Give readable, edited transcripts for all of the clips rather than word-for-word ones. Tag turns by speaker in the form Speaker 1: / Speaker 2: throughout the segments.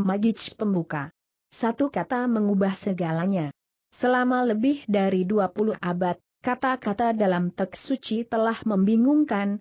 Speaker 1: magij pembuka. Satu kata mengubah segalanya. Selama lebih dari 20 abad, kata-kata dalam teks suci telah membingungkan,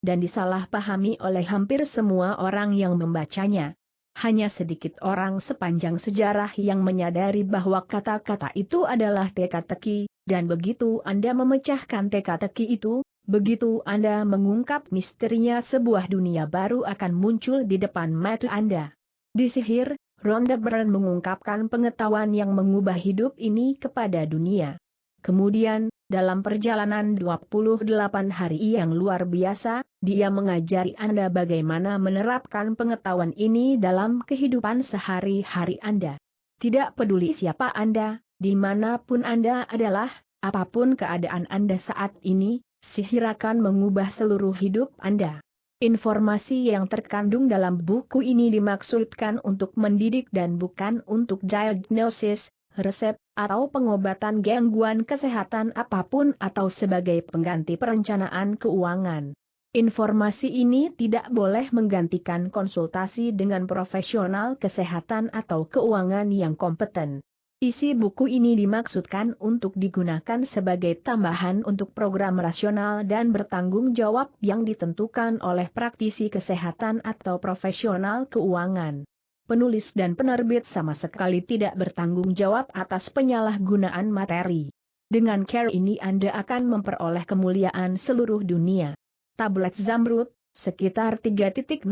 Speaker 1: dan disalahpahami oleh hampir semua orang yang membacanya. Hanya sedikit orang sepanjang sejarah yang menyadari bahwa kata-kata itu adalah teka-teki, dan begitu Anda memecahkan teka-teki itu, begitu Anda mengungkap misterinya, sebuah dunia baru akan muncul di depan mata Anda. Di sihir, Rhonda Byrne mengungkapkan pengetahuan yang mengubah hidup ini kepada dunia. Kemudian, dalam perjalanan 28 hari yang luar biasa, dia mengajari Anda bagaimana menerapkan pengetahuan ini dalam kehidupan sehari-hari Anda. Tidak peduli siapa Anda, dimanapun Anda adalah, apapun keadaan Anda saat ini, sihir akan mengubah seluruh hidup Anda. Informasi yang terkandung dalam buku ini dimaksudkan untuk mendidik dan bukan untuk diagnosis, resep, atau pengobatan gangguan kesehatan apapun atau sebagai pengganti perencanaan keuangan. Informasi ini tidak boleh menggantikan konsultasi dengan profesional kesehatan atau keuangan yang kompeten. Isi buku ini dimaksudkan untuk digunakan sebagai tambahan untuk program rasional dan bertanggung jawab yang ditentukan oleh praktisi kesehatan atau profesional keuangan. Penulis dan penerbit sama sekali tidak bertanggung jawab atas penyalahgunaan materi. Dengan cara ini Anda akan memperoleh kemuliaan seluruh dunia. Tablet Zamrud, sekitar 3.000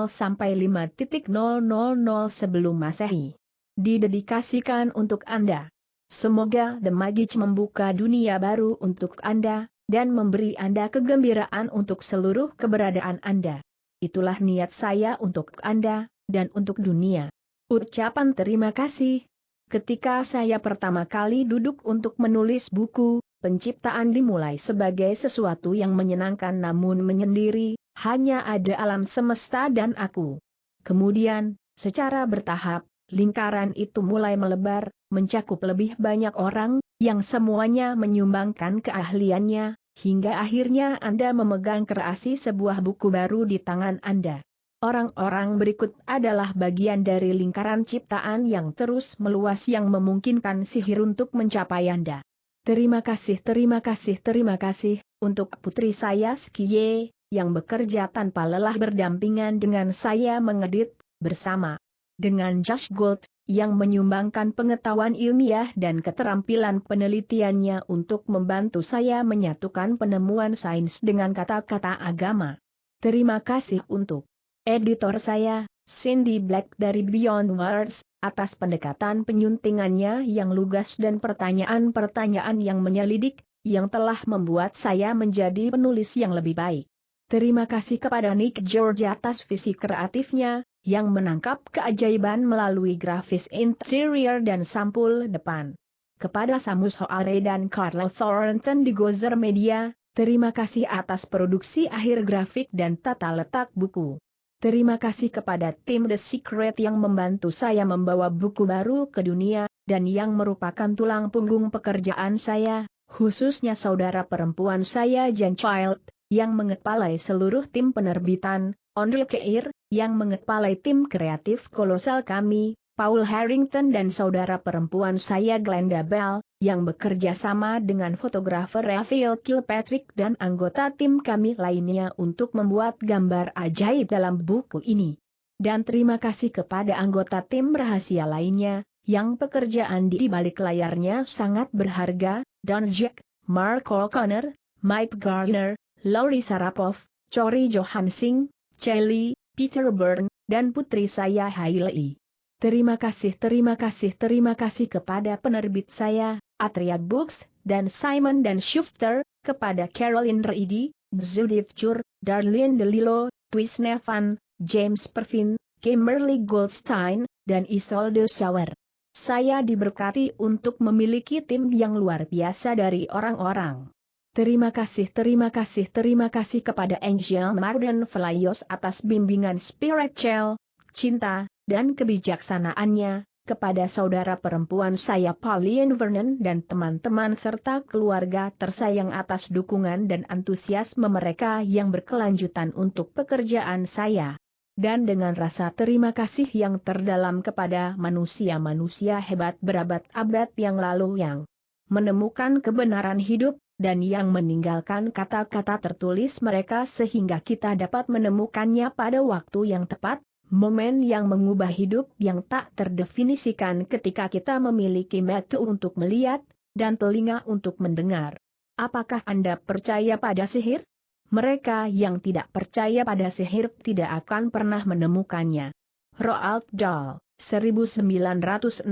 Speaker 1: sampai 5.000 sebelum Masehi. Didedikasikan untuk Anda. Semoga The Magij membuka dunia baru untuk Anda, dan memberi Anda kegembiraan untuk seluruh keberadaan Anda. Itulah niat saya untuk Anda, dan untuk dunia. Ucapan terima kasih. Ketika saya pertama kali duduk untuk menulis buku, penciptaan dimulai sebagai sesuatu yang menyenangkan namun menyendiri, hanya ada alam semesta dan aku. Kemudian, secara bertahap, lingkaran itu mulai melebar, mencakup lebih banyak orang, yang semuanya menyumbangkan keahliannya, hingga akhirnya Anda memegang kreasi sebuah buku baru di tangan Anda. Orang-orang berikut adalah bagian dari lingkaran ciptaan yang terus meluas yang memungkinkan sihir untuk mencapai Anda. Terima kasih untuk putri saya Skie, yang bekerja tanpa lelah berdampingan dengan saya mengedit, bersama dengan Josh Gold, yang menyumbangkan pengetahuan ilmiah dan keterampilan penelitiannya untuk membantu saya menyatukan penemuan sains dengan kata-kata agama. Terima kasih untuk editor saya, Cindy Black dari Beyond Words, atas pendekatan penyuntingannya yang lugas dan pertanyaan-pertanyaan yang menyelidik, yang telah membuat saya menjadi penulis yang lebih baik. Terima kasih kepada Nick George atas visi kreatifnya, yang menangkap keajaiban melalui grafis interior dan sampul depan. Kepada Samus Hoare dan Carl Thornton di Gozer Media, terima kasih atas produksi akhir grafik dan tata letak buku. Terima kasih kepada tim The Secret yang membantu saya membawa buku baru ke dunia, dan yang merupakan tulang punggung pekerjaan saya, khususnya saudara perempuan saya Jan Child, yang mengepalai seluruh tim penerbitan, Andre Keir, yang mengepalai tim kreatif kolosal kami, Paul Harrington dan saudara perempuan saya Glenda Bell, yang bekerja sama dengan fotografer Raphael Kilpatrick dan anggota tim kami lainnya untuk membuat gambar ajaib dalam buku ini. Dan terima kasih kepada anggota tim rahasia lainnya, yang pekerjaan di balik layarnya sangat berharga, Don Jack, Mark O'Connor, Mike Gardner, Laurie Sarapov, Cory Johansing, Kelly, Peter Byrne, dan putri saya Hailey. Terima kasih kepada penerbit saya, Atria Books, dan Simon & Schuster, kepada Caroline Reedy, Judith Chur, Darlene DeLillo, Twis Nevan, James Pervin, Kimberly Goldstein, dan Isolde Sauer. Saya diberkati untuk memiliki tim yang luar biasa dari orang-orang. Terima kasih kepada Angel Marden Flayos atas bimbingan spiritual, cinta, dan kebijaksanaannya, kepada saudara perempuan saya Pauline Vernon dan teman-teman serta keluarga tersayang atas dukungan dan antusiasme mereka yang berkelanjutan untuk pekerjaan saya. dan dengan rasa terima kasih yang terdalam kepada manusia-manusia hebat berabad-abad yang lalu yang menemukan kebenaran hidup, dan yang meninggalkan kata-kata tertulis mereka sehingga kita dapat menemukannya pada waktu yang tepat, momen yang mengubah hidup yang tak terdefinisikan ketika kita memiliki mata untuk melihat, dan telinga untuk mendengar. Apakah Anda percaya pada sihir? Mereka yang tidak percaya pada sihir tidak akan pernah menemukannya. Roald Dahl, 1916-1990.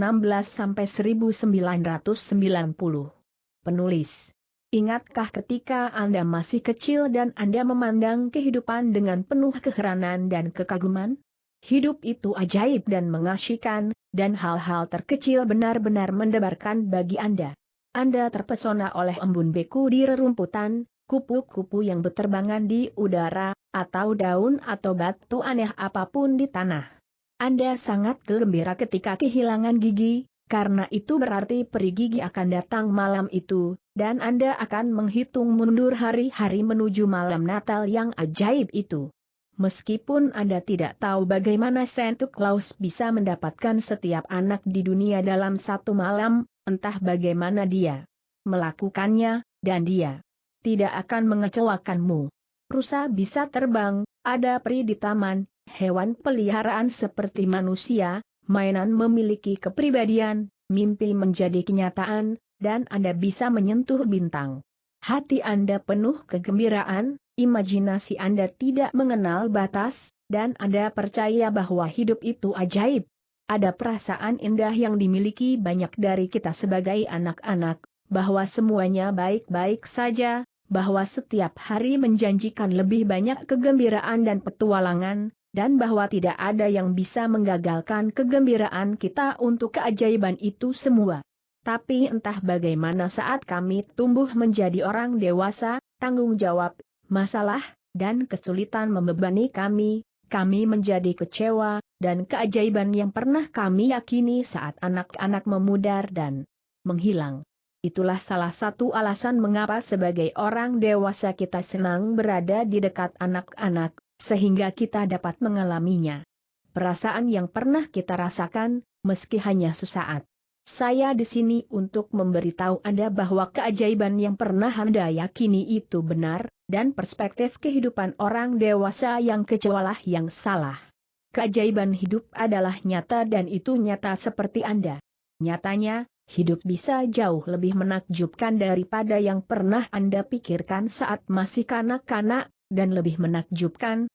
Speaker 1: Penulis. Ingatkah ketika Anda masih kecil dan Anda memandang kehidupan dengan penuh keheranan dan kekaguman? Hidup itu ajaib dan mengasyikan, dan hal-hal terkecil benar-benar mendebarkan bagi Anda. Anda terpesona oleh embun beku di rerumputan, kupu-kupu yang berterbangan di udara, atau daun atau batu aneh apapun di tanah. Anda sangat gembira ketika kehilangan gigi, karena itu berarti peri gigi akan datang malam itu, dan Anda akan menghitung mundur hari-hari menuju malam Natal yang ajaib itu. Meskipun Anda tidak tahu bagaimana Santa Claus bisa mendapatkan setiap anak di dunia dalam satu malam, entah bagaimana dia melakukannya, dan dia tidak akan mengecewakanmu. Rusa bisa terbang, ada peri di taman, hewan peliharaan seperti manusia, mainan memiliki kepribadian, mimpi menjadi kenyataan, dan Anda bisa menyentuh bintang. Hati Anda penuh kegembiraan, imajinasi Anda tidak mengenal batas, dan Anda percaya bahwa hidup itu ajaib. Ada perasaan indah yang dimiliki banyak dari kita sebagai anak-anak, bahwa semuanya baik-baik saja, bahwa setiap hari menjanjikan lebih banyak kegembiraan dan petualangan, dan bahwa tidak ada yang bisa menggagalkan kegembiraan kita untuk keajaiban itu semua. Tapi entah bagaimana saat kami tumbuh menjadi orang dewasa, tanggung jawab, masalah, dan kesulitan membebani kami menjadi kecewa, dan keajaiban yang pernah kami yakini saat anak-anak memudar dan menghilang. Itulah salah satu alasan mengapa sebagai orang dewasa kita senang berada di dekat anak-anak, sehingga kita dapat mengalaminya. Perasaan yang pernah kita rasakan, meski hanya sesaat. Saya di sini untuk memberitahu Anda bahwa keajaiban yang pernah Anda yakini itu benar, dan perspektif kehidupan orang dewasa yang kecewalah yang salah. Keajaiban hidup adalah nyata dan itu nyata seperti Anda. Nyatanya, hidup bisa jauh lebih menakjubkan daripada yang pernah Anda pikirkan saat masih kanak-kanak, dan lebih menakjubkan,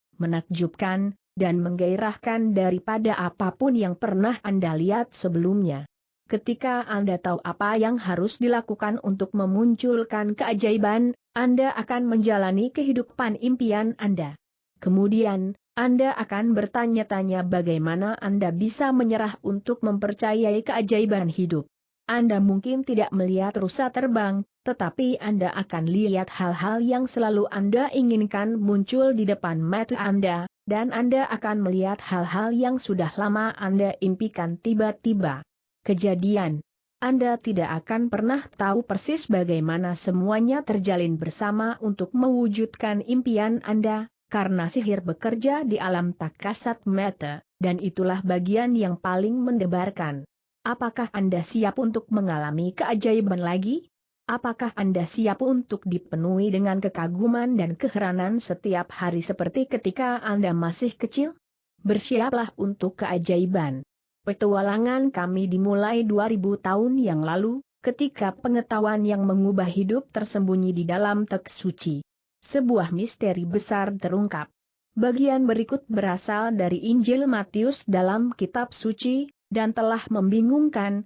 Speaker 1: dan menggairahkan daripada apapun yang pernah Anda lihat sebelumnya. Ketika Anda tahu apa yang harus dilakukan untuk memunculkan keajaiban, Anda akan menjalani kehidupan impian Anda. Kemudian, Anda akan bertanya-tanya bagaimana Anda bisa menyerah untuk mempercayai keajaiban hidup. Anda mungkin tidak melihat rusa terbang, tetapi Anda akan lihat hal-hal yang selalu Anda inginkan muncul di depan mata Anda, dan Anda akan melihat hal-hal yang sudah lama Anda impikan tiba-tiba kejadian. Anda tidak akan pernah tahu persis bagaimana semuanya terjalin bersama untuk mewujudkan impian Anda, karena sihir bekerja di alam tak kasat mata, dan itulah bagian yang paling mendebarkan. Apakah Anda siap untuk mengalami keajaiban lagi? Apakah Anda siap untuk dipenuhi dengan kekaguman dan keheranan setiap hari seperti ketika Anda masih kecil? Bersiaplah untuk keajaiban. Petualangan kami dimulai 2000 tahun yang lalu, ketika pengetahuan yang mengubah hidup tersembunyi di dalam teks suci. Sebuah misteri besar terungkap. Bagian berikut berasal dari Injil Matius dalam kitab suci, dan telah membingungkan,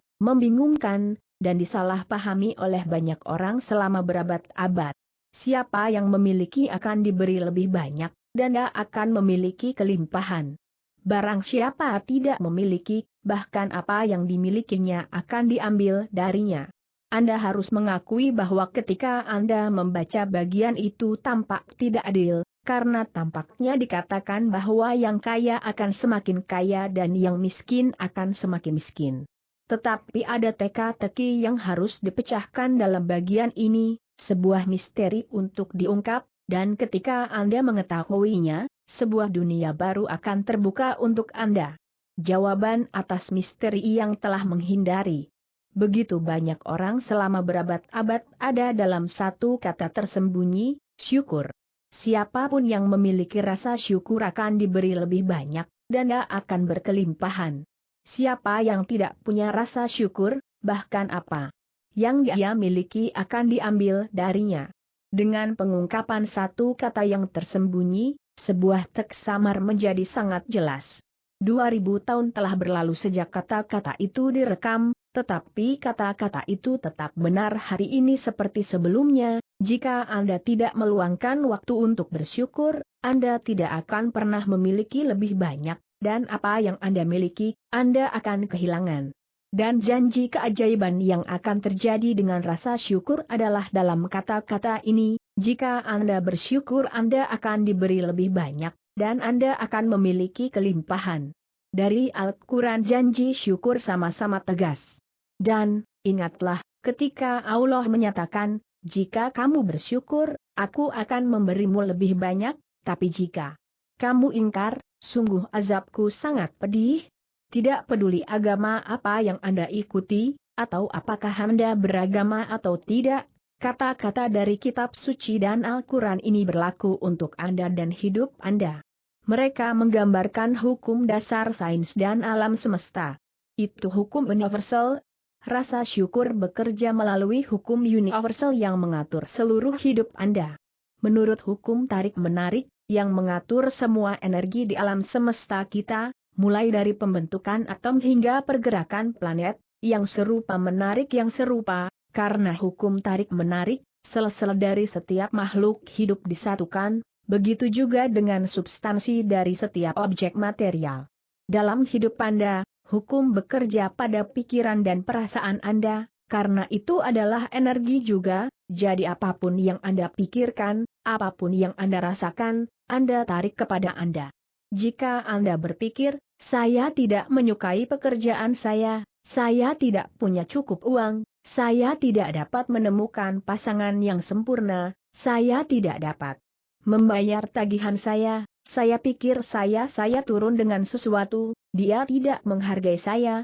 Speaker 1: dan disalahpahami oleh banyak orang selama berabad-abad. Siapa yang memiliki akan diberi lebih banyak, dan dia akan memiliki kelimpahan. Barang siapa tidak memiliki, bahkan apa yang dimilikinya akan diambil darinya. Anda harus mengakui bahwa ketika Anda membaca bagian itu tampak tidak adil, karena tampaknya dikatakan bahwa yang kaya akan semakin kaya dan yang miskin akan semakin miskin. Tetapi ada teka-teki yang harus dipecahkan dalam bagian ini, sebuah misteri untuk diungkap, dan ketika Anda mengetahuinya, sebuah dunia baru akan terbuka untuk Anda. Jawaban atas misteri yang telah menghindari begitu banyak orang selama berabad-abad ada dalam satu kata tersembunyi, syukur. Siapapun yang memiliki rasa syukur akan diberi lebih banyak, dan dia akan berkelimpahan. Siapa yang tidak punya rasa syukur, bahkan apa yang dia miliki akan diambil darinya. Dengan pengungkapan satu kata yang tersembunyi, sebuah teks samar menjadi sangat jelas. 2000 tahun telah berlalu sejak kata-kata itu direkam, tetapi kata-kata itu tetap benar hari ini seperti sebelumnya. Jika Anda tidak meluangkan waktu untuk bersyukur, Anda tidak akan pernah memiliki lebih banyak, dan apa yang Anda miliki, Anda akan kehilangan. Dan janji keajaiban yang akan terjadi dengan rasa syukur adalah dalam kata-kata ini, jika Anda bersyukur Anda akan diberi lebih banyak, dan Anda akan memiliki kelimpahan. Dari Al-Quran janji syukur sama-sama tegas. Dan, ingatlah, ketika Allah menyatakan, jika kamu bersyukur, aku akan memberimu lebih banyak, tapi jika kamu ingkar, sungguh azabku sangat pedih. Tidak peduli agama apa yang Anda ikuti, atau apakah Anda beragama atau tidak, kata-kata dari kitab suci dan Al-Quran ini berlaku untuk Anda dan hidup Anda. Mereka menggambarkan hukum dasar sains dan alam semesta. Itu hukum universal. Rasa syukur bekerja melalui hukum universal yang mengatur seluruh hidup Anda. Menurut hukum tarik-menarik, yang mengatur semua energi di alam semesta kita, mulai dari pembentukan atom hingga pergerakan planet, yang serupa menarik yang serupa, karena hukum tarik-menarik, sel-sel dari setiap makhluk hidup disatukan, begitu juga dengan substansi dari setiap objek material. Dalam hidup Anda, hukum bekerja pada pikiran dan perasaan Anda, karena itu adalah energi juga, jadi apapun yang Anda pikirkan, apapun yang Anda rasakan, Anda tarik kepada Anda. Jika Anda berpikir, saya tidak menyukai pekerjaan saya tidak punya cukup uang, saya tidak dapat menemukan pasangan yang sempurna, saya tidak dapat membayar tagihan saya pikir saya turun dengan sesuatu, dia tidak menghargai saya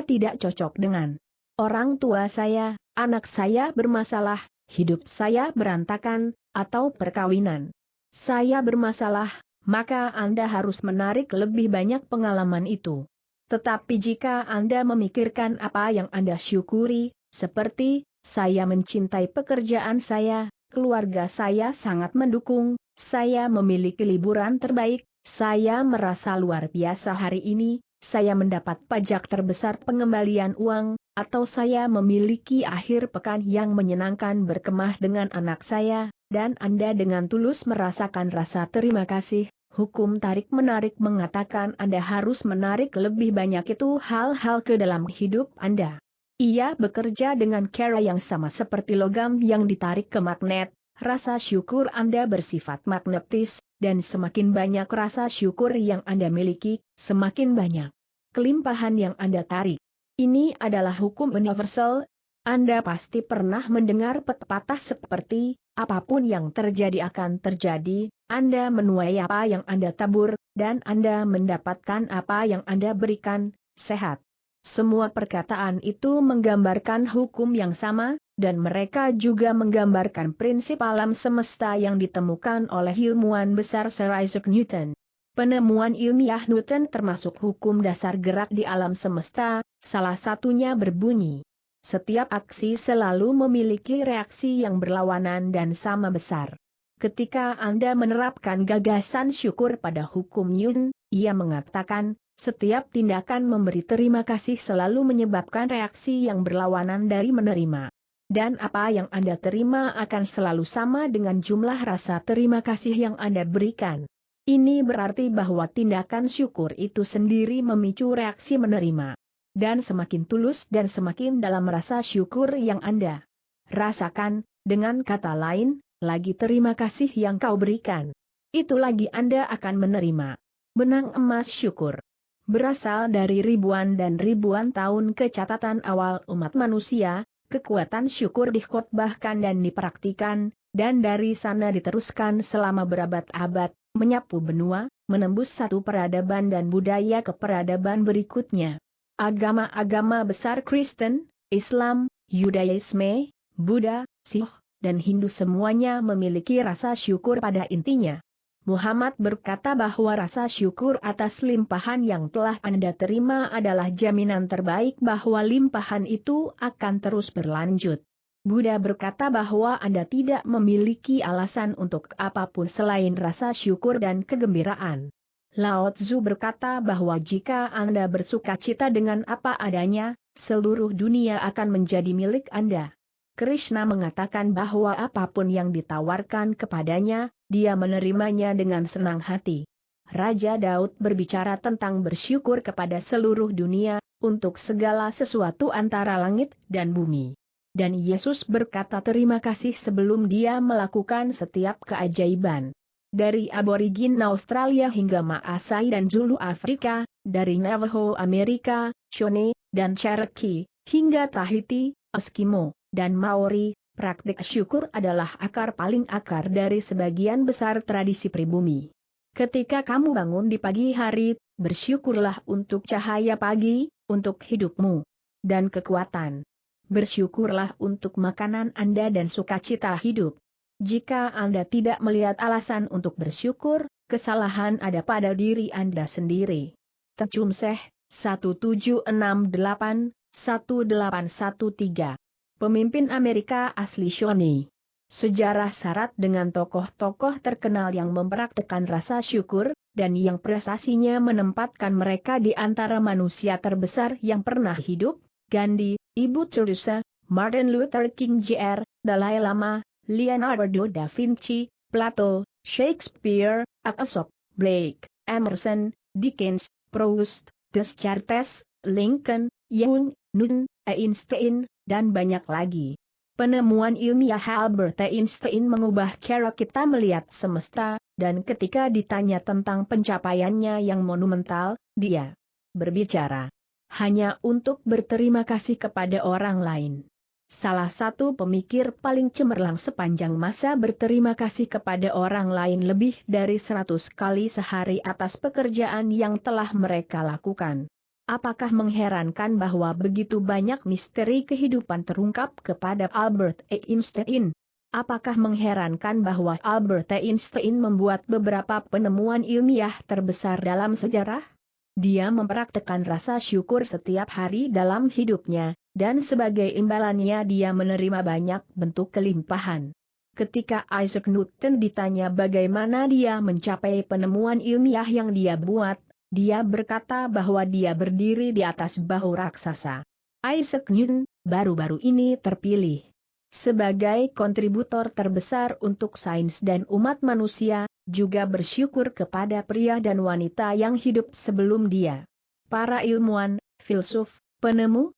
Speaker 1: tidak cocok dengan orang tua saya, anak saya bermasalah, hidup saya berantakan, atau perkawinan saya bermasalah, maka Anda harus menarik lebih banyak pengalaman itu. Tetapi jika Anda memikirkan apa yang Anda syukuri, seperti, saya mencintai pekerjaan saya, keluarga saya sangat mendukung, saya memiliki liburan terbaik, saya merasa luar biasa hari ini, saya mendapat pajak terbesar pengembalian uang, atau saya memiliki akhir pekan yang menyenangkan berkemah dengan anak saya, dan Anda dengan tulus merasakan rasa terima kasih, hukum tarik-menarik mengatakan Anda harus menarik lebih banyak itu hal-hal ke dalam hidup Anda. Ia bekerja dengan cara yang sama seperti logam yang ditarik ke magnet, rasa syukur Anda bersifat magnetis, dan semakin banyak rasa syukur yang Anda miliki, semakin banyak kelimpahan yang Anda tarik. Ini adalah hukum universal. Anda pasti pernah mendengar pepatah seperti, apapun yang terjadi akan terjadi, Anda menuai apa yang Anda tabur, dan Anda mendapatkan apa yang Anda berikan, sehat. Semua perkataan itu menggambarkan hukum yang sama, dan mereka juga menggambarkan prinsip alam semesta yang ditemukan oleh ilmuwan besar Sir Isaac Newton. Penemuan ilmiah Newton termasuk hukum dasar gerak di alam semesta, salah satunya berbunyi, setiap aksi selalu memiliki reaksi yang berlawanan dan sama besar. Ketika Anda menerapkan gagasan syukur pada hukum Newton, ia mengatakan, setiap tindakan memberi terima kasih selalu menyebabkan reaksi yang berlawanan dari menerima. Dan apa yang Anda terima akan selalu sama dengan jumlah rasa terima kasih yang Anda berikan. Ini berarti bahwa tindakan syukur itu sendiri memicu reaksi menerima. Dan semakin tulus dan semakin dalam rasa syukur yang Anda rasakan, dengan kata lain, lagi terima kasih yang kau berikan, itu lagi Anda akan menerima. Benang emas syukur berasal dari ribuan dan ribuan tahun kecatatan awal umat manusia, kekuatan syukur dikhotbahkan dan dipraktikan, dan dari sana diteruskan selama berabad-abad, menyapu benua, menembus satu peradaban dan budaya ke peradaban berikutnya. Agama-agama besar Kristen, Islam, Yudaisme, Buddha, Sikh, dan Hindu semuanya memiliki rasa syukur pada intinya. Muhammad berkata bahwa rasa syukur atas limpahan yang telah Anda terima adalah jaminan terbaik bahwa limpahan itu akan terus berlanjut. Buddha berkata bahwa Anda tidak memiliki alasan untuk apapun selain rasa syukur dan kegembiraan. Lao Tzu berkata bahwa jika Anda bersuka cita dengan apa adanya, seluruh dunia akan menjadi milik Anda. Krishna mengatakan bahwa apapun yang ditawarkan kepadanya, dia menerimanya dengan senang hati. Raja Daud berbicara tentang bersyukur kepada seluruh dunia, untuk segala sesuatu antara langit dan bumi. Dan Yesus berkata terima kasih sebelum dia melakukan setiap keajaiban. Dari aborigin Australia hingga Maasai dan Zulu Afrika, dari Navajo Amerika, Shone, dan Cherokee, hingga Tahiti, Eskimo, dan Maori, praktik syukur adalah akar paling akar dari sebagian besar tradisi pribumi. Ketika kamu bangun di pagi hari, bersyukurlah untuk cahaya pagi, untuk hidupmu, dan kekuatan. Bersyukurlah untuk makanan Anda dan sukacita hidup. Jika Anda tidak melihat alasan untuk bersyukur, kesalahan ada pada diri Anda sendiri. Tecumseh, 1768-1813. Pemimpin Amerika asli Shawnee. Sejarah syarat dengan tokoh-tokoh terkenal yang mempraktekkan rasa syukur, dan yang prestasinya menempatkan mereka di antara manusia terbesar yang pernah hidup, Gandhi, Ibu Teresa, Martin Luther King Jr., Dalai Lama, Leonardo da Vinci, Plato, Shakespeare, Aesop, Blake, Emerson, Dickens, Proust, Descartes, Lincoln, Jung, Newton, Einstein, dan banyak lagi. Penemuan ilmiah Albert Einstein mengubah cara kita melihat semesta, dan ketika ditanya tentang pencapaiannya yang monumental, dia berbicara hanya untuk berterima kasih kepada orang lain. Salah satu pemikir paling cemerlang sepanjang masa berterima kasih kepada orang lain lebih dari 100 kali sehari atas pekerjaan yang telah mereka lakukan. Apakah mengherankan bahwa begitu banyak misteri kehidupan terungkap kepada Albert Einstein? Apakah mengherankan bahwa Albert Einstein membuat beberapa penemuan ilmiah terbesar dalam sejarah? Dia mempraktekkan rasa syukur setiap hari dalam hidupnya, dan sebagai imbalannya dia menerima banyak bentuk kelimpahan. Ketika Isaac Newton ditanya bagaimana dia mencapai penemuan ilmiah yang dia buat, dia berkata bahwa dia berdiri di atas bahu raksasa. Isaac Newton baru-baru ini terpilih sebagai kontributor terbesar untuk sains dan umat manusia, juga bersyukur kepada pria dan wanita yang hidup sebelum dia. Para ilmuwan, filsuf, penemu,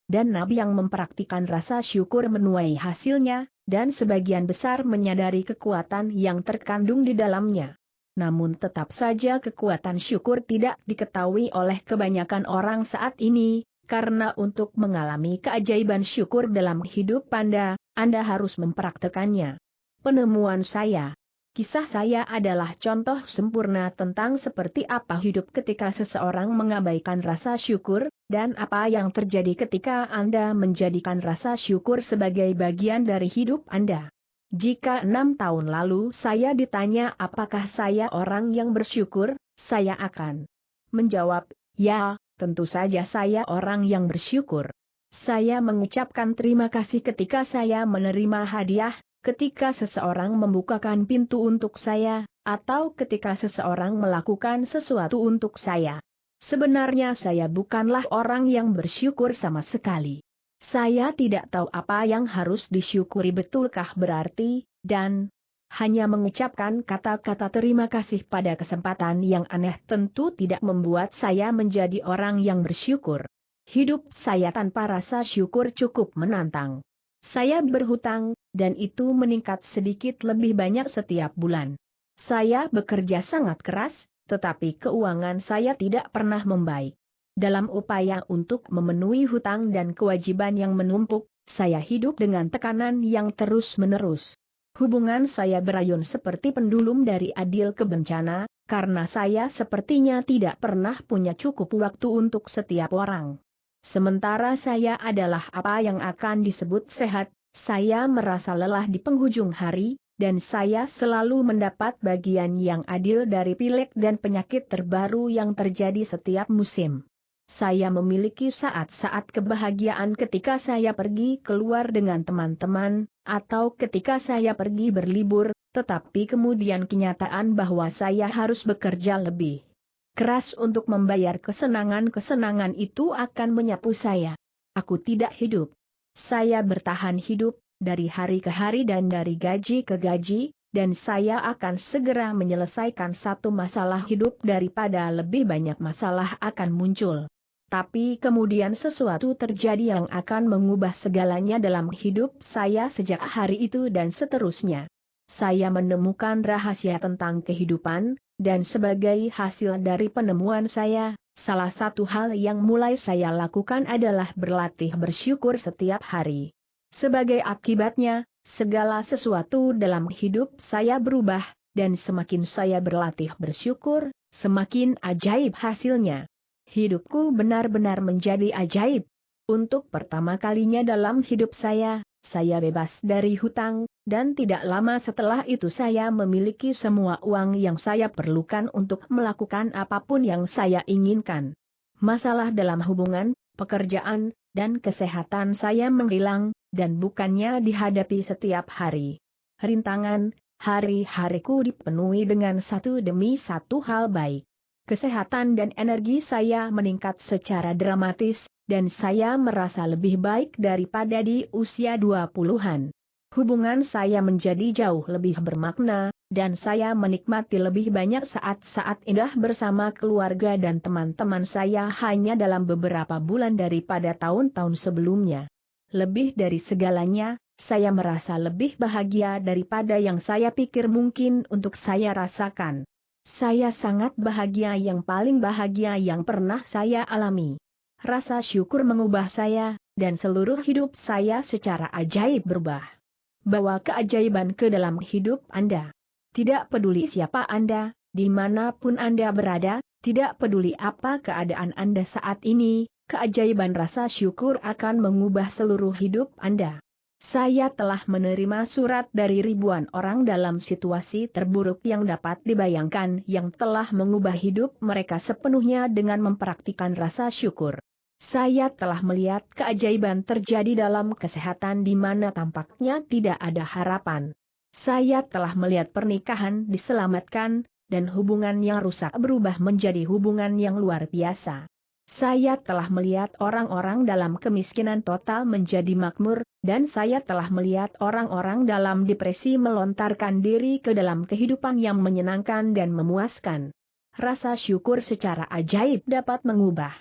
Speaker 1: dan nabi yang mempraktikkan rasa syukur menuai hasilnya, dan sebagian besar menyadari kekuatan yang terkandung di dalamnya. Namun tetap saja kekuatan syukur tidak diketahui oleh kebanyakan orang saat ini, karena untuk mengalami keajaiban syukur dalam hidup Anda harus mempraktekannya. Penemuan saya. Kisah saya adalah contoh sempurna tentang seperti apa hidup ketika seseorang mengabaikan rasa syukur, dan apa yang terjadi ketika Anda menjadikan rasa syukur sebagai bagian dari hidup Anda. Jika 6 tahun lalu saya ditanya apakah saya orang yang bersyukur, saya akan menjawab, ya, tentu saja saya orang yang bersyukur. Saya mengucapkan terima kasih ketika saya menerima hadiah, ketika seseorang membukakan pintu untuk saya, atau ketika seseorang melakukan sesuatu untuk saya. Sebenarnya saya bukanlah orang yang bersyukur sama sekali. Saya tidak tahu apa yang harus disyukuri betulkah berarti, dan hanya mengucapkan kata-kata terima kasih pada kesempatan yang aneh tentu tidak membuat saya menjadi orang yang bersyukur. Hidup saya tanpa rasa syukur cukup menantang. Saya berhutang, dan itu meningkat sedikit lebih banyak setiap bulan. Saya bekerja sangat keras, tetapi keuangan saya tidak pernah membaik. Dalam upaya untuk memenuhi hutang dan kewajiban yang menumpuk, saya hidup dengan tekanan yang terus-menerus. Hubungan saya berayun seperti pendulum dari adil ke bencana, karena saya sepertinya tidak pernah punya cukup waktu untuk setiap orang. Sementara saya adalah apa yang akan disebut sehat, saya merasa lelah di penghujung hari, dan saya selalu mendapat bagian yang adil dari pilek dan penyakit terbaru yang terjadi setiap musim. Saya memiliki saat-saat kebahagiaan ketika saya pergi keluar dengan teman-teman, atau ketika saya pergi berlibur, tetapi kemudian kenyataan bahwa saya harus bekerja lebih keras untuk membayar kesenangan-kesenangan itu akan menyapu saya. Aku tidak hidup. Saya bertahan hidup, dari hari ke hari dan dari gaji ke gaji, dan saya akan segera menyelesaikan satu masalah hidup daripada lebih banyak masalah akan muncul. Tapi kemudian sesuatu terjadi yang akan mengubah segalanya dalam hidup saya sejak hari itu dan seterusnya. Saya menemukan rahasia tentang kehidupan, dan sebagai hasil dari penemuan saya, salah satu hal yang mulai saya lakukan adalah berlatih bersyukur setiap hari. Sebagai akibatnya, segala sesuatu dalam hidup saya berubah, dan semakin saya berlatih bersyukur, semakin ajaib hasilnya. Hidupku benar-benar menjadi ajaib. Untuk pertama kalinya dalam hidup saya bebas dari hutang, dan tidak lama setelah itu saya memiliki semua uang yang saya perlukan untuk melakukan apapun yang saya inginkan. Masalah dalam hubungan, pekerjaan, dan kesehatan saya menghilang, dan bukannya dihadapi setiap hari. Rintangan, hari-hariku dipenuhi dengan satu demi satu hal baik. Kesehatan dan energi saya meningkat secara dramatis, dan saya merasa lebih baik daripada di usia 20-an. Hubungan saya menjadi jauh lebih bermakna, dan saya menikmati lebih banyak saat-saat indah bersama keluarga dan teman-teman saya hanya dalam beberapa bulan daripada tahun-tahun sebelumnya. Lebih dari segalanya, saya merasa lebih bahagia daripada yang saya pikir mungkin untuk saya rasakan. Saya sangat bahagia, yang paling bahagia yang pernah saya alami. Rasa syukur mengubah saya, dan seluruh hidup saya secara ajaib berubah. Bawa keajaiban ke dalam hidup Anda. Tidak peduli siapa Anda, dimanapun Anda berada, tidak peduli apa keadaan Anda saat ini, keajaiban rasa syukur akan mengubah seluruh hidup Anda. Saya telah menerima surat dari ribuan orang dalam situasi terburuk yang dapat dibayangkan yang telah mengubah hidup mereka sepenuhnya dengan mempraktikkan rasa syukur. Saya telah melihat keajaiban terjadi dalam kesehatan di mana tampaknya tidak ada harapan. Saya telah melihat pernikahan diselamatkan, dan hubungan yang rusak berubah menjadi hubungan yang luar biasa. Saya telah melihat orang-orang dalam kemiskinan total menjadi makmur, dan saya telah melihat orang-orang dalam depresi melontarkan diri ke dalam kehidupan yang menyenangkan dan memuaskan. Rasa syukur secara ajaib dapat mengubah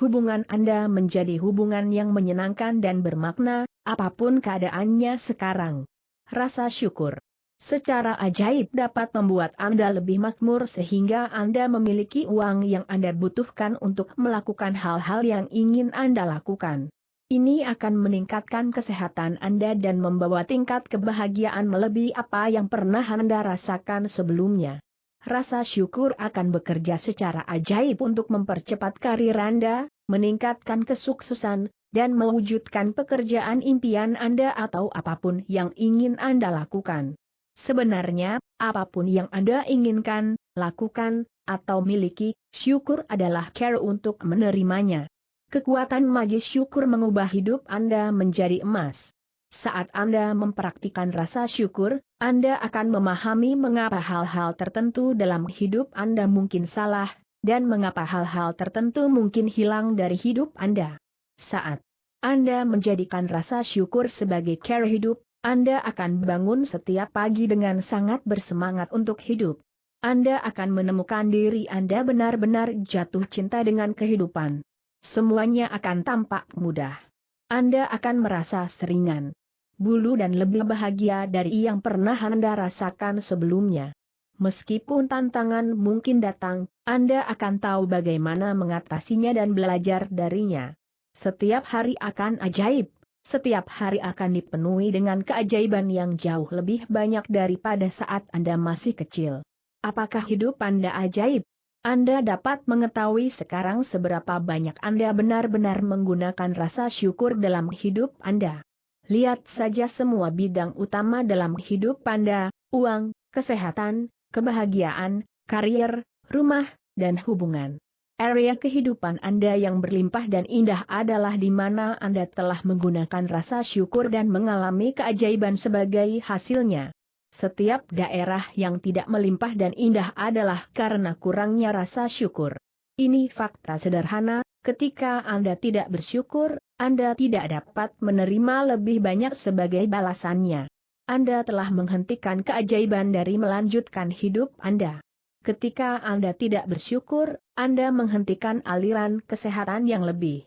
Speaker 1: hubungan Anda menjadi hubungan yang menyenangkan dan bermakna, apapun keadaannya sekarang. Rasa syukur secara ajaib dapat membuat Anda lebih makmur sehingga Anda memiliki uang yang Anda butuhkan untuk melakukan hal-hal yang ingin Anda lakukan. Ini akan meningkatkan kesehatan Anda dan membawa tingkat kebahagiaan melebihi apa yang pernah Anda rasakan sebelumnya. Rasa syukur akan bekerja secara ajaib untuk mempercepat karir Anda, meningkatkan kesuksesan, dan mewujudkan pekerjaan impian Anda atau apapun yang ingin Anda lakukan. Sebenarnya, apapun yang Anda inginkan, lakukan, atau miliki, syukur adalah cara untuk menerimanya. Kekuatan magis syukur mengubah hidup Anda menjadi emas. Saat Anda mempraktikkan rasa syukur, Anda akan memahami mengapa hal-hal tertentu dalam hidup Anda mungkin salah, dan mengapa hal-hal tertentu mungkin hilang dari hidup Anda. Saat Anda menjadikan rasa syukur sebagai cara hidup, Anda akan bangun setiap pagi dengan sangat bersemangat untuk hidup. Anda akan menemukan diri Anda benar-benar jatuh cinta dengan kehidupan. Semuanya akan tampak mudah. Anda akan merasa seringan bulu dan lebih bahagia dari yang pernah Anda rasakan sebelumnya. Meskipun tantangan mungkin datang, Anda akan tahu bagaimana mengatasinya dan belajar darinya. Setiap hari akan ajaib. setiap hari akan dipenuhi dengan keajaiban yang jauh lebih banyak daripada saat Anda masih kecil. Apakah hidup Anda ajaib? Anda dapat mengetahui sekarang seberapa banyak Anda benar-benar menggunakan rasa syukur dalam hidup Anda. Lihat saja semua bidang utama dalam hidup Anda, uang, kesehatan, kebahagiaan, karier, rumah, dan hubungan. Area kehidupan Anda yang berlimpah dan indah adalah di mana Anda telah menggunakan rasa syukur dan mengalami keajaiban sebagai hasilnya. Setiap daerah yang tidak melimpah dan indah adalah karena kurangnya rasa syukur. Ini fakta sederhana, ketika Anda tidak bersyukur, Anda tidak dapat menerima lebih banyak sebagai balasannya. Anda telah menghentikan keajaiban dari melanjutkan hidup Anda. Ketika Anda tidak bersyukur, Anda menghentikan aliran kesehatan yang lebih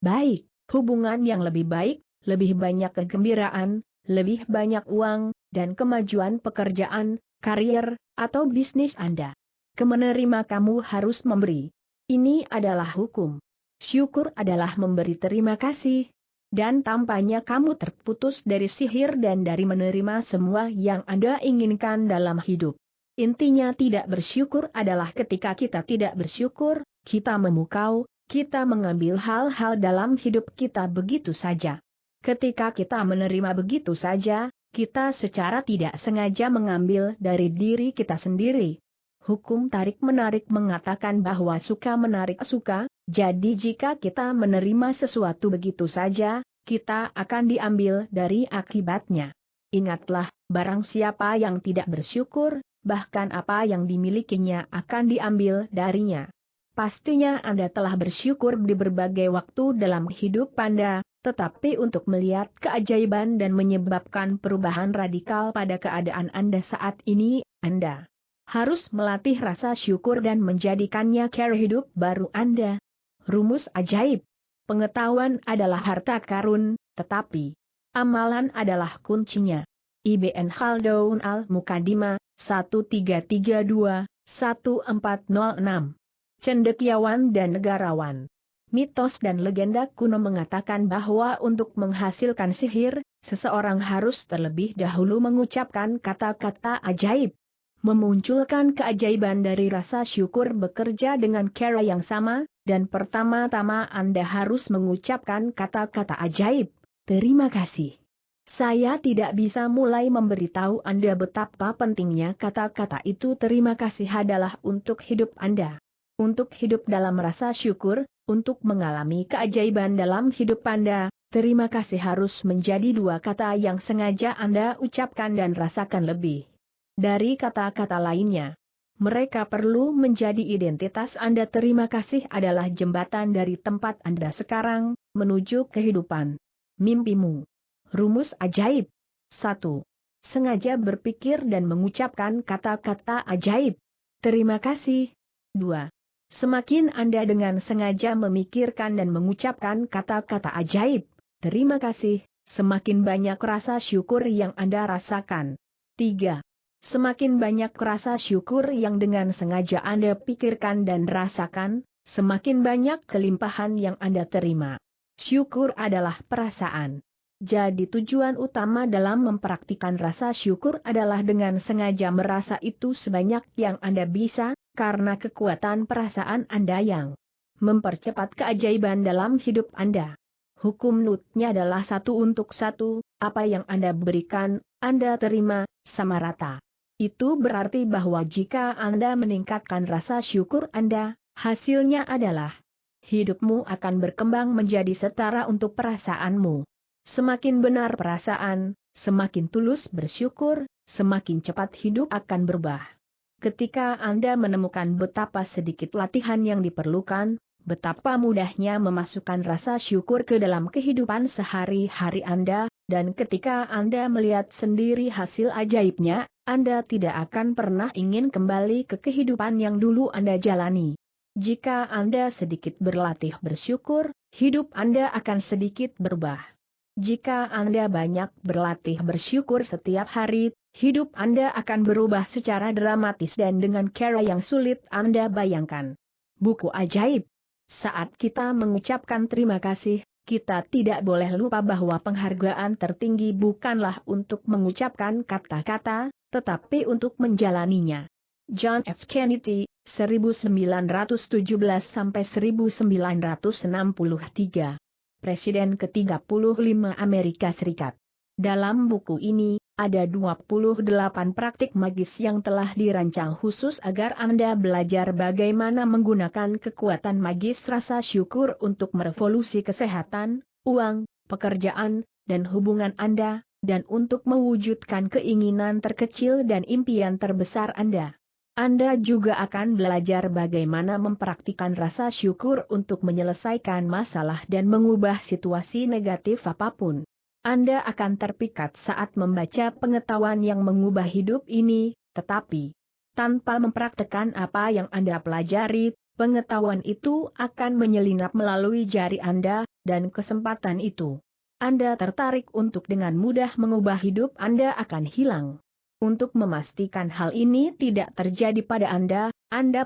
Speaker 1: baik, hubungan yang lebih baik, lebih banyak kegembiraan, lebih banyak uang, dan kemajuan pekerjaan, karier, atau bisnis Anda. Menerima kamu harus memberi. Ini adalah hukum. Syukur adalah memberi terima kasih. Dan tampaknya kamu terputus dari sihir dan dari menerima semua yang Anda inginkan dalam hidup. Intinya tidak bersyukur adalah ketika kita tidak bersyukur, kita memukau, kita mengambil hal-hal dalam hidup kita begitu saja. Ketika kita menerima begitu saja, kita secara tidak sengaja mengambil dari diri kita sendiri. Hukum tarik-menarik mengatakan bahwa suka menarik suka, jadi jika kita menerima sesuatu begitu saja, kita akan diambil dari akibatnya. Ingatlah, barang siapa yang tidak bersyukur, bahkan apa yang dimilikinya akan diambil darinya. Pastinya Anda telah bersyukur di berbagai waktu dalam hidup Anda, tetapi untuk melihat keajaiban dan menyebabkan perubahan radikal pada keadaan Anda saat ini, Anda harus melatih rasa syukur dan menjadikannya cara hidup baru Anda. Rumus ajaib. Pengetahuan adalah harta karun, tetapi amalan adalah kuncinya. Ibn Khaldun Al-Muqaddimah, 1332-1406. Cendekiawan dan negarawan. Mitos dan legenda kuno mengatakan bahwa untuk menghasilkan sihir, seseorang harus terlebih dahulu mengucapkan kata-kata ajaib. Memunculkan keajaiban dari rasa syukur bekerja dengan cara yang sama, dan pertama-tama Anda harus mengucapkan kata-kata ajaib. Terima kasih. Saya tidak bisa mulai memberitahu Anda betapa pentingnya kata-kata itu. Terima kasih adalah untuk hidup Anda. Untuk hidup dalam rasa syukur, untuk mengalami keajaiban dalam hidup Anda, terima kasih harus menjadi dua kata yang sengaja Anda ucapkan dan rasakan lebih dari kata-kata lainnya. Mereka perlu menjadi identitas Anda. Terima kasih adalah jembatan dari tempat Anda sekarang, menuju kehidupan mimpimu. Rumus ajaib. 1. Sengaja berpikir dan mengucapkan kata-kata ajaib. Terima kasih. 2. Semakin Anda dengan sengaja memikirkan dan mengucapkan kata-kata ajaib, terima kasih, semakin banyak rasa syukur yang Anda rasakan. 3. Semakin banyak rasa syukur yang dengan sengaja Anda pikirkan dan rasakan, semakin banyak kelimpahan yang Anda terima. Syukur adalah perasaan. Jadi tujuan utama dalam mempraktikkan rasa syukur adalah dengan sengaja merasa itu sebanyak yang Anda bisa, karena kekuatan perasaan Anda yang mempercepat keajaiban dalam hidup Anda. Hukum nutnya adalah 1:1, apa yang Anda berikan, Anda terima, sama rata. Itu berarti bahwa jika Anda meningkatkan rasa syukur Anda, hasilnya adalah hidupmu akan berkembang menjadi setara untuk perasaanmu. Semakin benar perasaan, semakin tulus bersyukur, semakin cepat hidup akan berubah. Ketika Anda menemukan betapa sedikit latihan yang diperlukan, betapa mudahnya memasukkan rasa syukur ke dalam kehidupan sehari-hari Anda, dan ketika Anda melihat sendiri hasil ajaibnya, Anda tidak akan pernah ingin kembali ke kehidupan yang dulu Anda jalani. Jika Anda sedikit berlatih bersyukur, hidup Anda akan sedikit berubah. Jika Anda banyak berlatih bersyukur setiap hari, hidup Anda akan berubah secara dramatis dan dengan cara yang sulit Anda bayangkan. Buku ajaib. Saat kita mengucapkan terima kasih, kita tidak boleh lupa bahwa penghargaan tertinggi bukanlah untuk mengucapkan kata-kata, tetapi untuk menjalaninya. John F. Kennedy, 1917-1963. Presiden ke-35 Amerika Serikat. Dalam buku ini, ada 28 praktik magis yang telah dirancang khusus agar Anda belajar bagaimana menggunakan kekuatan magis rasa syukur untuk merevolusi kesehatan, uang, pekerjaan, dan hubungan Anda, dan untuk mewujudkan keinginan terkecil dan impian terbesar Anda. Anda juga akan belajar bagaimana mempraktikkan rasa syukur untuk menyelesaikan masalah dan mengubah situasi negatif apapun. Anda akan terpikat saat membaca pengetahuan yang mengubah hidup ini, tetapi tanpa mempraktekkan apa yang Anda pelajari, pengetahuan itu akan menyelinap melalui jari Anda, dan kesempatan itu Anda tertarik untuk dengan mudah mengubah hidup Anda akan hilang. Untuk memastikan hal ini tidak terjadi pada Anda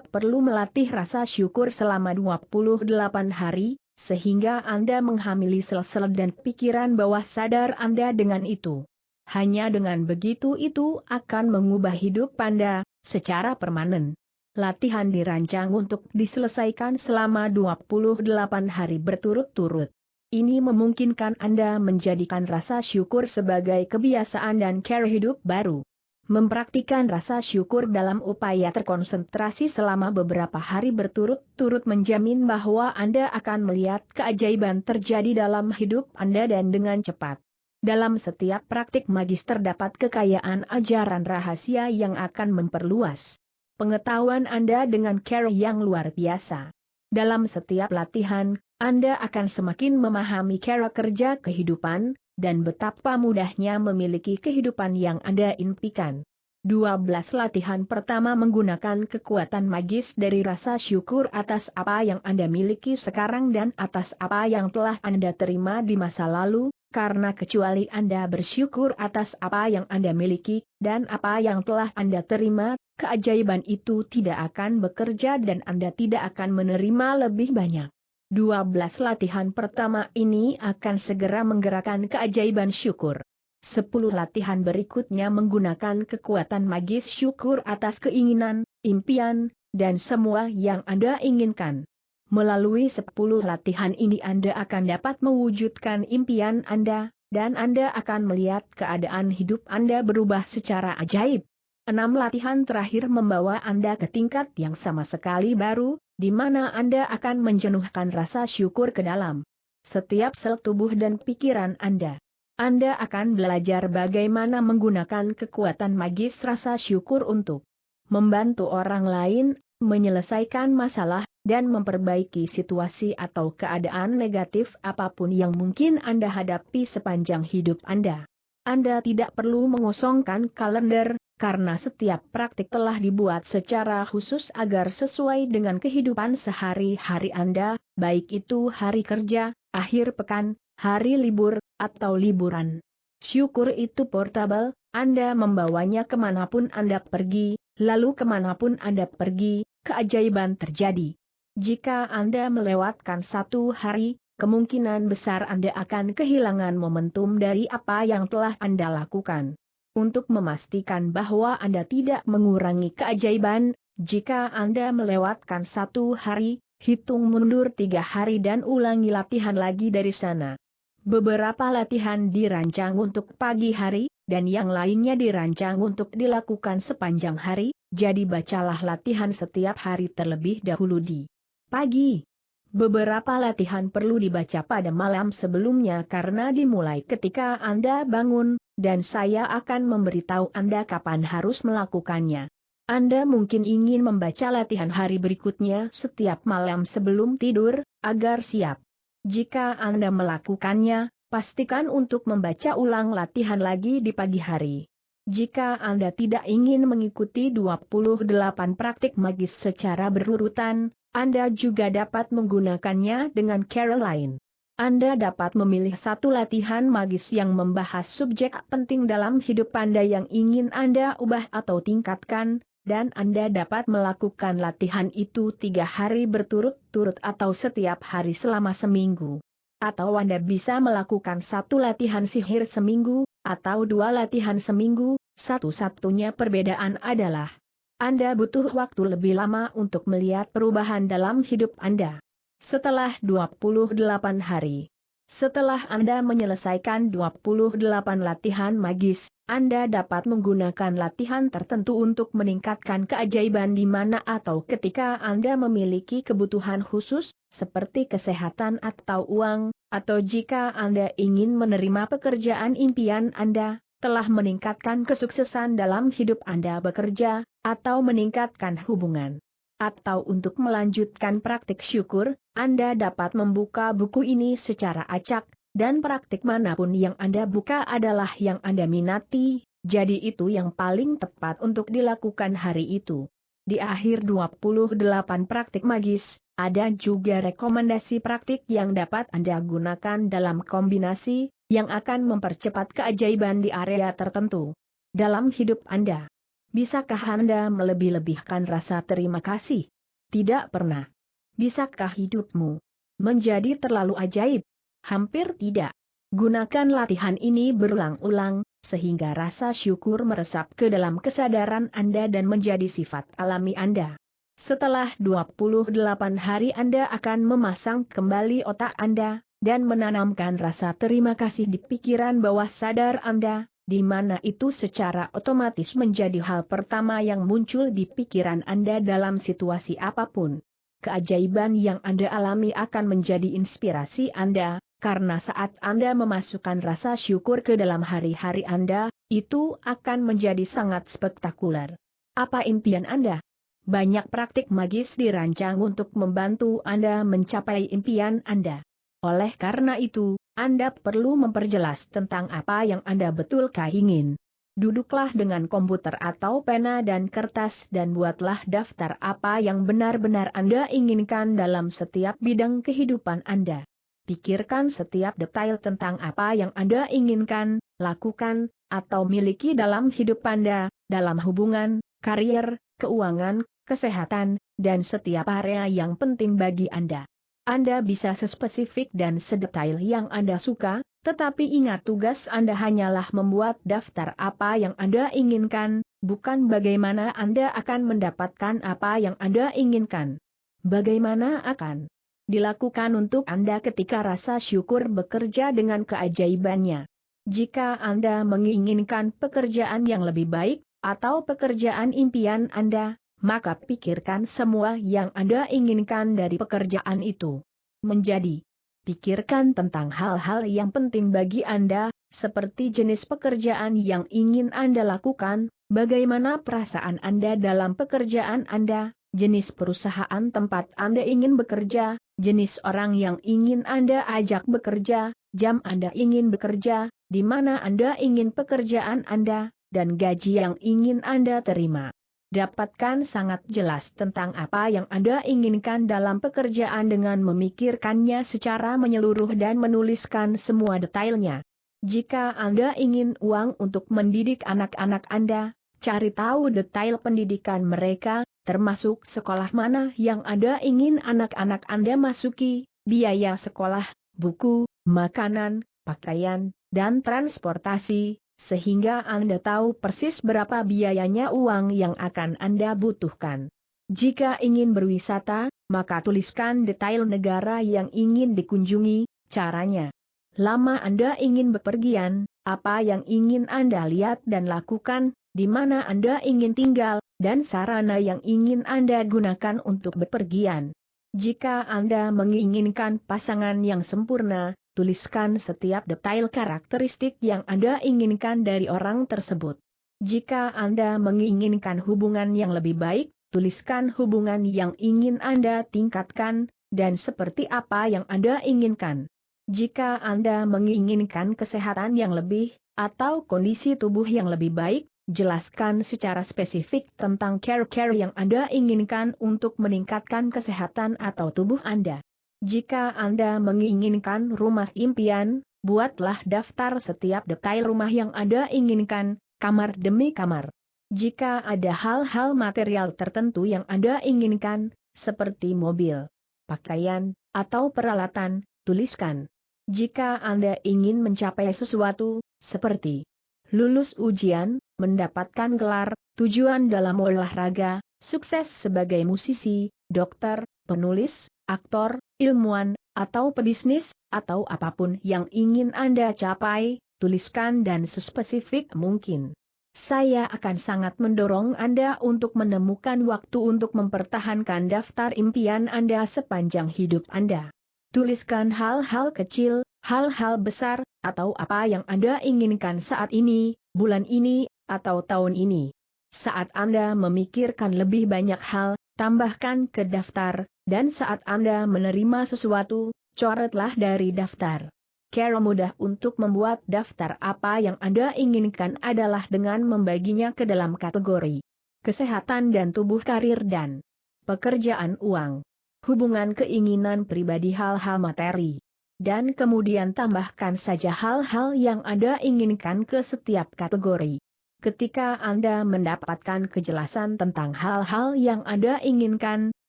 Speaker 1: perlu melatih rasa syukur selama 28 hari, sehingga Anda menghamili sel-sel dan pikiran bawah sadar Anda dengan itu. Hanya dengan begitu itu akan mengubah hidup Anda secara permanen. Latihan dirancang untuk diselesaikan selama 28 hari berturut-turut. Ini memungkinkan Anda menjadikan rasa syukur sebagai kebiasaan dan cara hidup baru. Mempraktikkan rasa syukur dalam upaya terkonsentrasi selama beberapa hari berturut-turut menjamin bahwa Anda akan melihat keajaiban terjadi dalam hidup Anda dan dengan cepat. Dalam setiap praktik magis terdapat kekayaan ajaran rahasia yang akan memperluas pengetahuan Anda dengan cara yang luar biasa. Dalam setiap latihan, Anda akan semakin memahami cara kerja kehidupan, dan betapa mudahnya memiliki kehidupan yang Anda impikan. 12 latihan pertama menggunakan kekuatan magis dari rasa syukur atas apa yang Anda miliki sekarang dan atas apa yang telah Anda terima di masa lalu, karena kecuali Anda bersyukur atas apa yang Anda miliki, dan apa yang telah Anda terima, keajaiban itu tidak akan bekerja dan Anda tidak akan menerima lebih banyak. 12 latihan pertama ini akan segera menggerakkan keajaiban syukur. 10 latihan berikutnya menggunakan kekuatan magis syukur atas keinginan, impian, dan semua yang Anda inginkan. Melalui 10 latihan ini Anda akan dapat mewujudkan impian Anda, dan Anda akan melihat keadaan hidup Anda berubah secara ajaib. 6 latihan terakhir membawa Anda ke tingkat yang sama sekali baru, di mana Anda akan menjenuhkan rasa syukur ke dalam setiap sel tubuh dan pikiran Anda. Anda akan belajar bagaimana menggunakan kekuatan magis rasa syukur untuk membantu orang lain, menyelesaikan masalah, dan memperbaiki situasi atau keadaan negatif apapun yang mungkin Anda hadapi sepanjang hidup Anda. Anda tidak perlu mengosongkan kalender, karena setiap praktik telah dibuat secara khusus agar sesuai dengan kehidupan sehari-hari Anda, baik itu hari kerja, akhir pekan, hari libur, atau liburan. Syukur itu portable, Anda membawanya kemanapun Anda pergi, lalu kemanapun Anda pergi, keajaiban terjadi. Jika Anda melewatkan satu hari, kemungkinan besar Anda akan kehilangan momentum dari apa yang telah Anda lakukan. Untuk memastikan bahwa Anda tidak mengurangi keajaiban, jika Anda melewatkan satu hari, hitung mundur 3 hari dan ulangi latihan lagi dari sana. Beberapa latihan dirancang untuk pagi hari, dan yang lainnya dirancang untuk dilakukan sepanjang hari, jadi bacalah latihan setiap hari terlebih dahulu di pagi. Beberapa latihan perlu dibaca pada malam sebelumnya karena dimulai ketika Anda bangun, dan saya akan memberitahu Anda kapan harus melakukannya. Anda mungkin ingin membaca latihan hari berikutnya setiap malam sebelum tidur, agar siap. Jika Anda melakukannya, pastikan untuk membaca ulang latihan lagi di pagi hari. Jika Anda tidak ingin mengikuti 28 praktik magis secara berurutan, Anda juga dapat menggunakannya dengan cara lain. Anda dapat memilih satu latihan magis yang membahas subjek penting dalam hidup Anda yang ingin Anda ubah atau tingkatkan, dan Anda dapat melakukan latihan itu 3 hari berturut-turut atau setiap hari selama seminggu. atau Anda bisa melakukan satu latihan sihir seminggu, atau dua latihan seminggu. Satu-satunya perbedaan adalah Anda butuh waktu lebih lama untuk melihat perubahan dalam hidup Anda. Setelah 28 hari. Setelah Anda menyelesaikan 28 latihan magis, Anda dapat menggunakan latihan tertentu untuk meningkatkan keajaiban di mana atau ketika Anda memiliki kebutuhan khusus, seperti kesehatan atau uang, atau jika Anda ingin menerima pekerjaan impian Anda, telah meningkatkan kesuksesan dalam hidup Anda bekerja, atau meningkatkan hubungan. Atau untuk melanjutkan praktik syukur, Anda dapat membuka buku ini secara acak, dan praktik manapun yang Anda buka adalah yang Anda minati, jadi itu yang paling tepat untuk dilakukan hari itu. Di akhir 28 praktik magis, ada juga rekomendasi praktik yang dapat Anda gunakan dalam kombinasi, yang akan mempercepat keajaiban di area tertentu dalam hidup Anda. Bisakah Anda melebih-lebihkan rasa terima kasih? Tidak pernah. Bisakah hidupmu menjadi terlalu ajaib? Hampir tidak. Gunakan latihan ini berulang-ulang, sehingga rasa syukur meresap ke dalam kesadaran Anda dan menjadi sifat alami Anda. Setelah 28 hari Anda akan memasang kembali otak Anda, dan menanamkan rasa terima kasih di pikiran bawah sadar Anda, di mana itu secara otomatis menjadi hal pertama yang muncul di pikiran Anda dalam situasi apapun. Keajaiban yang Anda alami akan menjadi inspirasi Anda, karena saat Anda memasukkan rasa syukur ke dalam hari-hari Anda, itu akan menjadi sangat spektakuler. Apa impian Anda? Banyak praktik magis dirancang untuk membantu Anda mencapai impian Anda. Oleh karena itu, Anda perlu memperjelas tentang apa yang Anda betulkah ingin. Duduklah dengan komputer atau pena dan kertas dan buatlah daftar apa yang benar-benar Anda inginkan dalam setiap bidang kehidupan Anda. Pikirkan setiap detail tentang apa yang Anda inginkan, lakukan, atau miliki dalam hidup Anda, dalam hubungan, karier, keuangan, kesehatan, dan setiap area yang penting bagi Anda. Anda bisa sespesifik dan sedetail yang Anda suka, tetapi ingat tugas Anda hanyalah membuat daftar apa yang Anda inginkan, bukan bagaimana Anda akan mendapatkan apa yang Anda inginkan. Bagaimana akan dilakukan untuk Anda ketika rasa syukur bekerja dengan keajaibannya. Jika Anda menginginkan pekerjaan yang lebih baik, atau pekerjaan impian Anda, maka pikirkan semua yang Anda inginkan dari pekerjaan itu. Menjadi pikirkan tentang hal-hal yang penting bagi Anda, seperti jenis pekerjaan yang ingin Anda lakukan, bagaimana perasaan Anda dalam pekerjaan Anda, jenis perusahaan tempat Anda ingin bekerja, jenis orang yang ingin Anda ajak bekerja, jam Anda ingin bekerja, di mana Anda ingin pekerjaan Anda, dan gaji yang ingin Anda terima. Dapatkan sangat jelas tentang apa yang Anda inginkan dalam pekerjaan dengan memikirkannya secara menyeluruh dan menuliskan semua detailnya. Jika Anda ingin uang untuk mendidik anak-anak Anda, cari tahu detail pendidikan mereka, termasuk sekolah mana yang Anda ingin anak-anak Anda masuki, biaya sekolah, buku, makanan, pakaian, dan transportasi, sehingga Anda tahu persis berapa biayanya uang yang akan Anda butuhkan. Jika ingin berwisata, maka tuliskan detail negara yang ingin dikunjungi, caranya. Lama Anda ingin bepergian, apa yang ingin Anda lihat dan lakukan, di mana Anda ingin tinggal, dan sarana yang ingin Anda gunakan untuk bepergian. Jika Anda menginginkan pasangan yang sempurna, tuliskan setiap detail karakteristik yang Anda inginkan dari orang tersebut. Jika Anda menginginkan hubungan yang lebih baik, tuliskan hubungan yang ingin Anda tingkatkan, dan seperti apa yang Anda inginkan. Jika Anda menginginkan kesehatan yang lebih, atau kondisi tubuh yang lebih baik, jelaskan secara spesifik tentang care-care yang Anda inginkan untuk meningkatkan kesehatan atau tubuh Anda. Jika Anda menginginkan rumah impian, buatlah daftar setiap detail rumah yang Anda inginkan, kamar demi kamar. Jika ada hal-hal material tertentu yang Anda inginkan, seperti mobil, pakaian, atau peralatan, tuliskan. Jika Anda ingin mencapai sesuatu, seperti lulus ujian, mendapatkan gelar, tujuan dalam olahraga, sukses sebagai musisi, dokter, penulis, aktor, ilmuwan, atau pebisnis, atau apapun yang ingin Anda capai, tuliskan dan sespesifik mungkin. Saya akan sangat mendorong Anda untuk menemukan waktu untuk mempertahankan daftar impian Anda sepanjang hidup Anda. Tuliskan hal-hal kecil, hal-hal besar, atau apa yang Anda inginkan saat ini, bulan ini, atau tahun ini. Saat Anda memikirkan lebih banyak hal, tambahkan ke daftar, dan saat Anda menerima sesuatu, coretlah dari daftar. Cara mudah untuk membuat daftar apa yang Anda inginkan adalah dengan membaginya ke dalam kategori kesehatan dan tubuh, karir dan pekerjaan, uang, hubungan, keinginan pribadi, hal-hal materi. Dan kemudian tambahkan saja hal-hal yang Anda inginkan ke setiap kategori. Ketika Anda mendapatkan kejelasan tentang hal-hal yang Anda inginkan,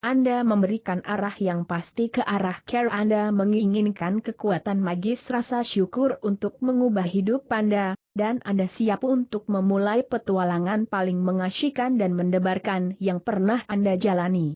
Speaker 1: Anda memberikan arah yang pasti ke arah care Anda menginginkan kekuatan magis rasa syukur untuk mengubah hidup Anda, dan Anda siap untuk memulai petualangan paling mengasyikkan dan mendebarkan yang pernah Anda jalani.